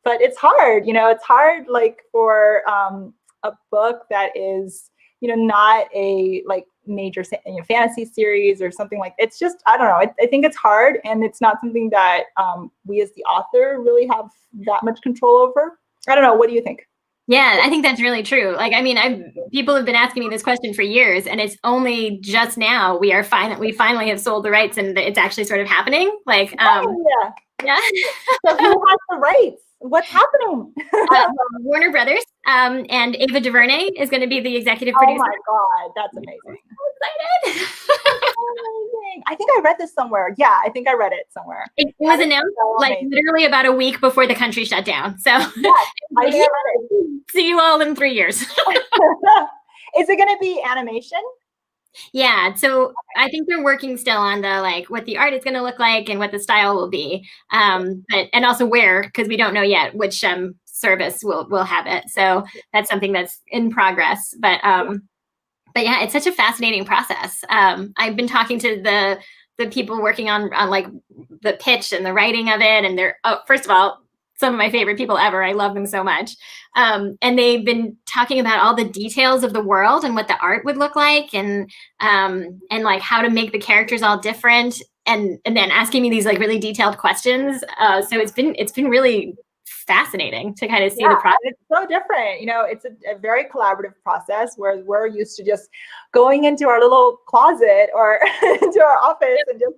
but it's hard. It's hard like for a book that is not a like major fantasy series or something like. It's just, I don't know. I think it's hard, and it's not something that we as the author really have that much control over. I don't know. What do you think? Yeah, I think that's really true. Like, I mean, people have been asking me this question for years, and it's only just now we finally have sold the rights, and it's actually sort of happening. Like, yeah. So who has the rights? What's happening? Warner Brothers, and Ava DuVernay is going to be the executive producer. Oh my God, that's amazing! I'm excited. Amazing. I think I read this somewhere. Yeah, I think I read it somewhere. It was announced like literally about a week before the country shut down. So yes, I think I read it. See you all in 3 years. Is it going to be animation? Yeah, so I think they're working still on the like what the art is going to look like and what the style will be, but and also where, because we don't know yet which service will have it. So that's something that's in progress. But yeah, it's such a fascinating process. I've been talking to the people working on like the pitch and the writing of it, and they're first of all, some of my favorite people ever. I love them so much. And they've been talking about all the details of the world and what the art would look like, and like how to make the characters all different, and then asking me these like really detailed questions. So it's been really fascinating to kind of see the process. It's so different. It's a very collaborative process where we're used to just going into our little closet or into our office and just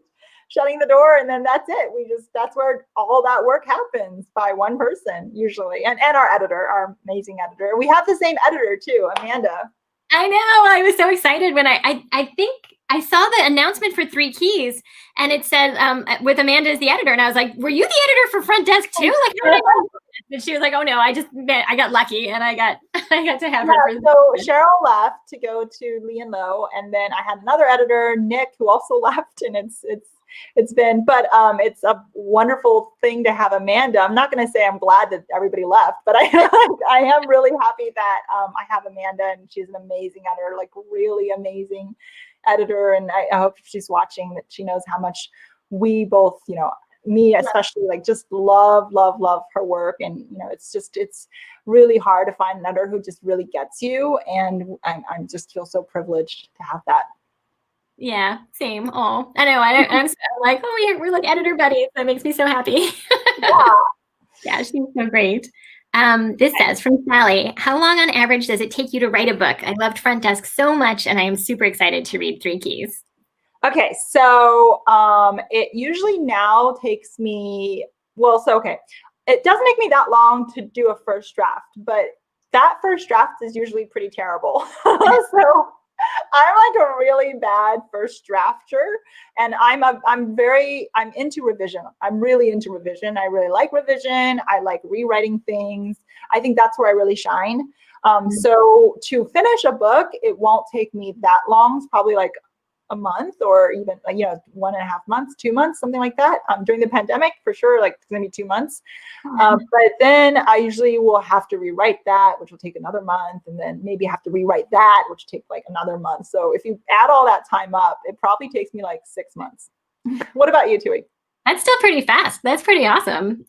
shutting the door, and then that's it. That's where all that work happens by one person usually. And our editor, our amazing editor. We have the same editor too, Amanda. I know. I was so excited when I think I saw the announcement for Three Keys, and it said with Amanda as the editor, and I was like, "Were you the editor for Front Desk too?" Like, how did I know? And she was like, "Oh no, I got lucky, and I got to have her." So Cheryl left to go to Lee and Low, and then I had another editor, Nick, who also left, and it's a wonderful thing to have Amanda. I'm not going to say I'm glad that everybody left, but I am really happy that I have Amanda, and she's an amazing editor, like really amazing editor. And I hope she's watching, that she knows how much we both, me especially, like just love her work. And it's really hard to find an editor who just really gets you, and I'm just feel so privileged to have that. Yeah, same. Oh, I know. I'm like, oh, we're like editor buddies. That makes me so happy. Yeah, she's so great. This says from Sally, how long on average does it take you to write a book? I loved Front Desk so much, and I am super excited to read Three Keys. Okay, so it usually now takes me, it doesn't take me that long to do a first draft, but that first draft is usually pretty terrible. So I'm like a really bad first drafter, and I'm into revision. I'm really into revision. I really like revision. I like rewriting things. I think that's where I really shine. So to finish a book, it won't take me that long. It's probably like a month, or even 1.5 months, 2 months, something like that. During the pandemic, for sure, like it's gonna be 2 months. But then I usually will have to rewrite that, which will take another month, and then maybe have to rewrite that, which will take like another month. So if you add all that time up, it probably takes me like 6 months. What about you, Tui? That's still pretty fast. That's pretty awesome.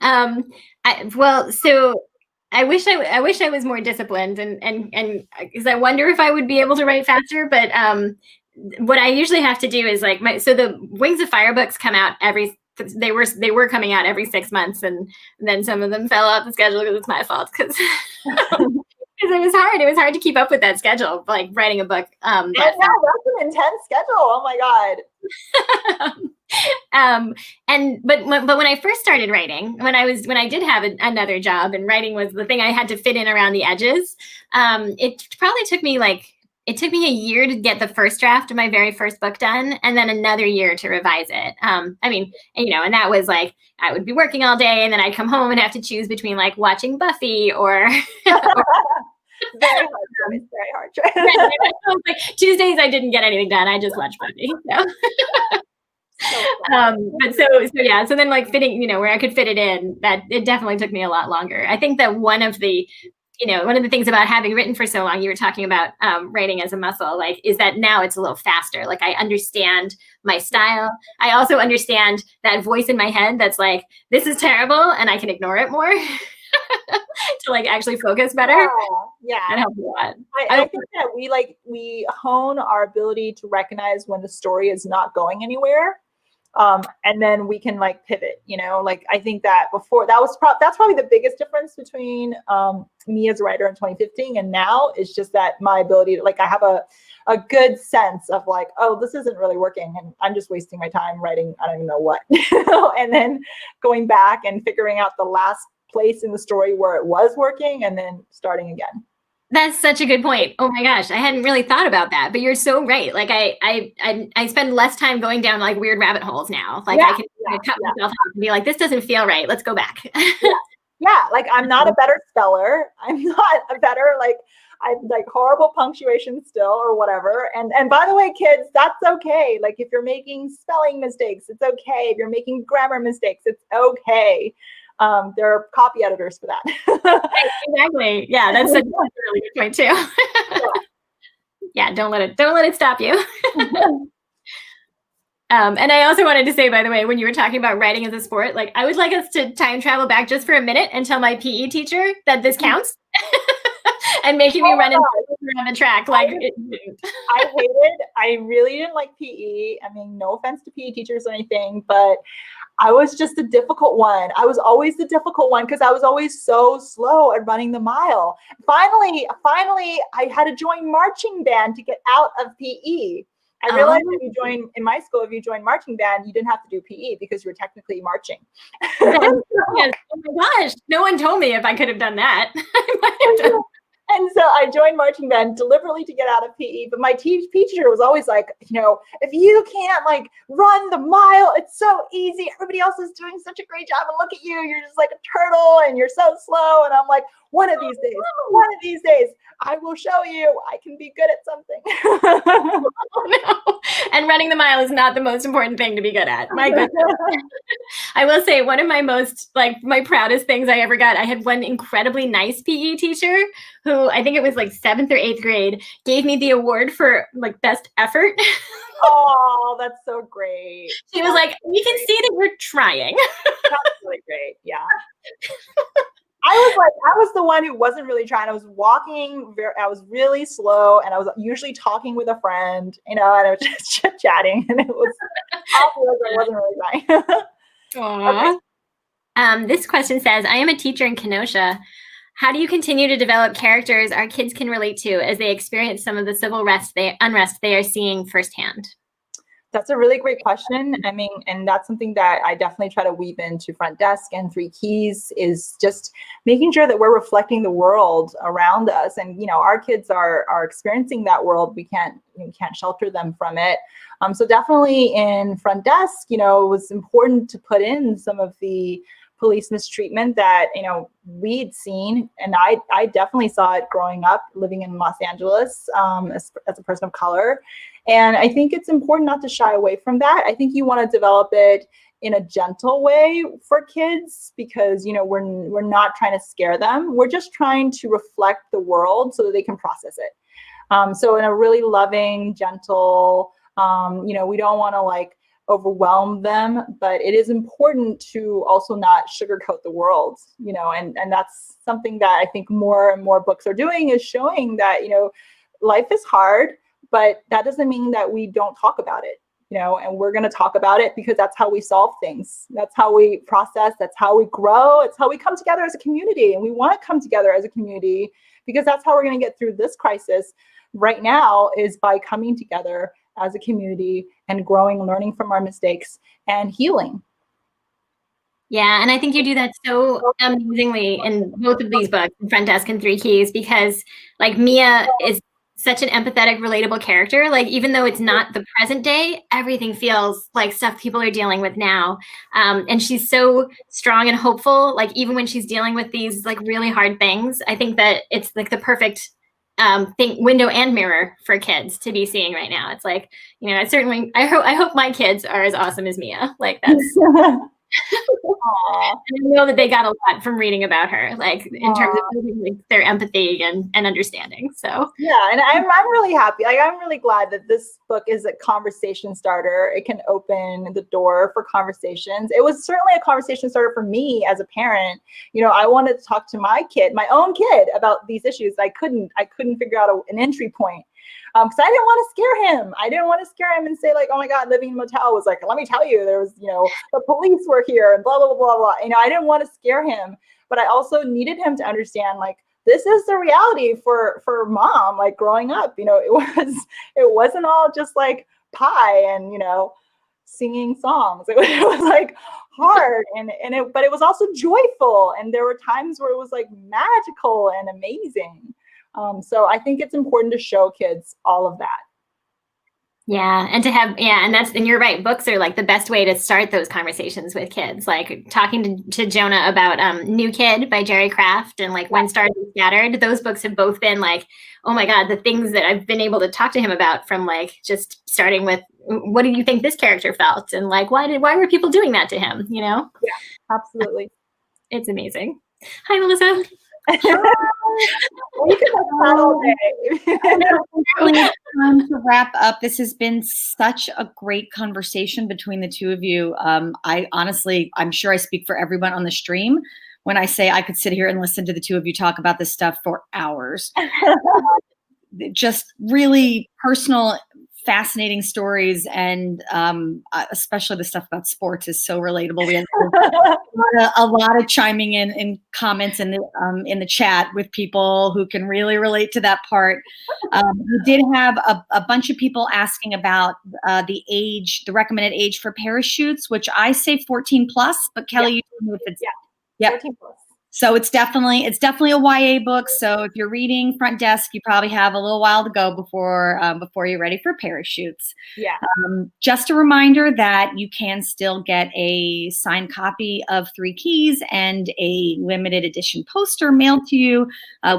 So I wish I was more disciplined, and because I wonder if I would be able to write faster, but what I usually have to do is like the Wings of Fire books come out they were coming out every 6 months, and then some of them fell off the schedule because it's my fault, because it was hard. It was hard to keep up with that schedule, like writing a book. That's an intense schedule. Oh my God. But when I first started writing, when I did have another job, and writing was the thing I had to fit in around the edges, it probably took me a year to get the first draft of my very first book done, and then another year to revise it. And that was like, I would be working all day, and then I'd come home and have to choose between like watching Buffy or Very hard choice. Like, Tuesdays I didn't get anything done. I just watched Buffy. So then like fitting, where I could fit it in, that it definitely took me a lot longer. I think that one of the things about having written for so long, you were talking about writing as a muscle, like, is that now it's a little faster. Like, I understand my style. I also understand that voice in my head that's like, this is terrible, and I can ignore it more. to like actually focus better. Yeah. That helps a lot. I think that we hone our ability to recognize when the story is not going anywhere. And then we can like pivot, like I think that before that's probably the biggest difference between me as a writer in 2015 and now is just that my ability to like, I have a good sense of like, oh, this isn't really working and I'm just wasting my time writing, I don't even know what, and then going back and figuring out the last place in the story where it was working and then starting again. That's such a good point. Oh my gosh, I hadn't really thought about that, but you're so right. Like I spend less time going down like weird rabbit holes now. Like I can cut myself out and be like, this doesn't feel right. Let's go back. Yeah, like I'm not a better speller. I'm not a better I'm like horrible punctuation still or whatever. And by the way, kids, that's okay. Like if you're making spelling mistakes, it's okay. If you're making grammar mistakes, it's okay. There are copy editors for that. Exactly. Yeah, that's a really good point too. Yeah, don't let it stop you. And I also wanted to say, by the way, when you were talking about writing as a sport, like I would like us to time travel back just for a minute and tell my PE teacher that this counts. And making me run around the track. Like I really didn't like PE. I mean, no offense to PE teachers or anything, but I was just a difficult one. I was always the difficult one because I was always so slow at running the mile. Finally, I had to join marching band to get out of PE. I realized in my school, if you joined marching band, you didn't have to do PE because you were technically marching. Yes. Oh my gosh. No one told me if I could have done that. I might have done. And so I joined marching band deliberately to get out of PE. But my teacher was always like, if you can't like run the mile, it's so easy. Everybody else is doing such a great job. And look at you. You're just like a turtle and you're so slow. And I'm like, one of these days, I will show you I can be good at something. No. And running the mile is not the most important thing to be good at. My goodness. I will say one of my my proudest things I ever got, I had one incredibly nice PE teacher who I think it was like 7th or 8th grade, gave me the award for like best effort. Oh, that's so great. She was like, we can see that you're trying. That's really great. Yeah. I was the one who wasn't really trying. I was walking, I was really slow, and I was usually talking with a friend, and I was just chit-chatting, and it was obvious I wasn't really trying. Okay. This question says, I am a teacher in Kenosha. How do you continue to develop characters our kids can relate to as they experience some of the civil unrest they are seeing firsthand? That's a really great question. I mean, and that's something that I definitely try to weave into Front Desk and Three Keys is just making sure that we're reflecting the world around us. And, our kids are experiencing that world. We can't shelter them from it. So definitely in Front Desk, it was important to put in some of the police mistreatment that, we'd seen. And I definitely saw it growing up, living in Los Angeles as a person of color. And I think it's important not to shy away from that. I think you want to develop it in a gentle way for kids because, we're not trying to scare them. We're just trying to reflect the world so that they can process it. So in a really loving, gentle, we don't want to like overwhelm them, but it is important to also not sugarcoat the world, and that's something that I think more and more books are doing is showing that, life is hard, but that doesn't mean that we don't talk about it, and we're going to talk about it because that's how we solve things. That's how we process. That's how we grow. It's how we come together as a community. And we want to come together as a community because that's how we're going to get through this crisis right now is by coming together as a community and growing, learning from our mistakes and healing. Yeah, and I think you do that so amazingly in both of these books, Front Desk and Three Keys, because like Mia is such an empathetic, relatable character. Like even though it's not the present day, everything feels like stuff people are dealing with now. And she's so strong and hopeful. Like even when she's dealing with these like really hard things, I think that it's like the perfect window and mirror for kids to be seeing right now. It's like, I hope my kids are as awesome as Mia. Like that's Aw. And I know that they got a lot from reading about her, like in terms of building, like, their empathy and understanding. So Yeah, and I'm really happy. Like, I'm really glad that this book is a conversation starter. It can open the door for conversations. It was certainly a conversation starter for me as a parent. You know, I wanted to talk to my own kid, about these issues. I couldn't figure out an entry point. Because I didn't want to scare him. I didn't want to scare him and say, like, oh my God, living in a motel was like, let me tell you, there was, you know, the police were here and blah, blah, blah, blah, blah. You know, I didn't want to scare him, but I also needed him to understand, like, this is the reality for mom, like, growing up. You know, it wasn't all just like pie and, you know, singing songs. It was like hard but it was also joyful. And there were times where it was like magical and amazing. So I think it's important to show kids all of that. yeah, and to have, and you're right. Books are like the best way to start those conversations with kids. Like talking to Jonah about New Kid by Jerry Craft and like When Stars Are Scattered. Those books have both been like, oh my God, the things that I've been able to talk to him about, from like just starting with, what do you think this character felt, and like why were people doing that to him? You know? Yeah, absolutely. It's amazing. Hi, Melissa. We could have that all day. It's time to wrap up. This has been such a great conversation between the two of you. I honestly, I'm sure I speak for everyone on the stream when I say I could sit here and listen to the two of you talk about this stuff for hours. Just really personal, fascinating stories, and especially the stuff about sports is so relatable. We had a lot of chiming in comments in the chat with people who can really relate to that part. We did have a bunch of people asking about the recommended age for parachutes, which I say 14 plus, but Kelly, you told me if it's 14 plus. So it's definitely a YA book. So if you're reading Front Desk, you probably have a little while to go before you're ready for parachutes. Yeah. Just a reminder that you can still get a signed copy of Three Keys and a limited edition poster mailed to you.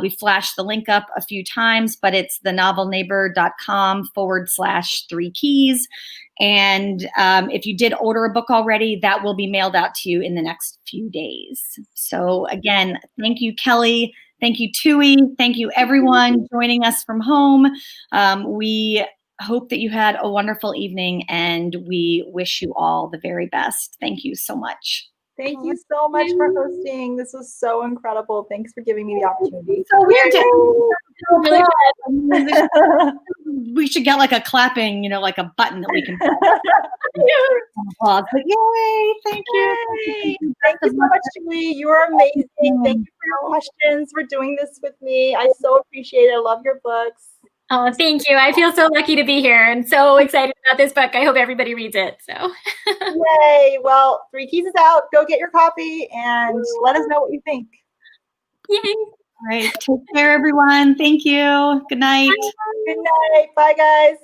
We flashed the link up a few times, but it's thenovelneighbor.com/Three Keys. And if you did order a book already, that will be mailed out to you in the next few days. So again, thank you, Kelly. Thank you, Tui. Thank you, everyone joining us from home. We hope that you had a wonderful evening, and we wish you all the very best. Thank you so much. Thank you so much for hosting. This was so incredible. Thanks for giving me the opportunity. So weird. We should get like a clapping, like a button that we can applause. But yay! Thank you. Thank you so much, Tui. You are amazing. Thank you for your questions, for doing this with me. I so appreciate it. I love your books. Oh, thank you. I feel so lucky to be here and so excited about this book. I hope everybody reads it. So, yay. Well, Three Keys is out. Go get your copy and let us know what you think. Yay. All right. Take care, everyone. Thank you. Good night. Good night. Bye, guys.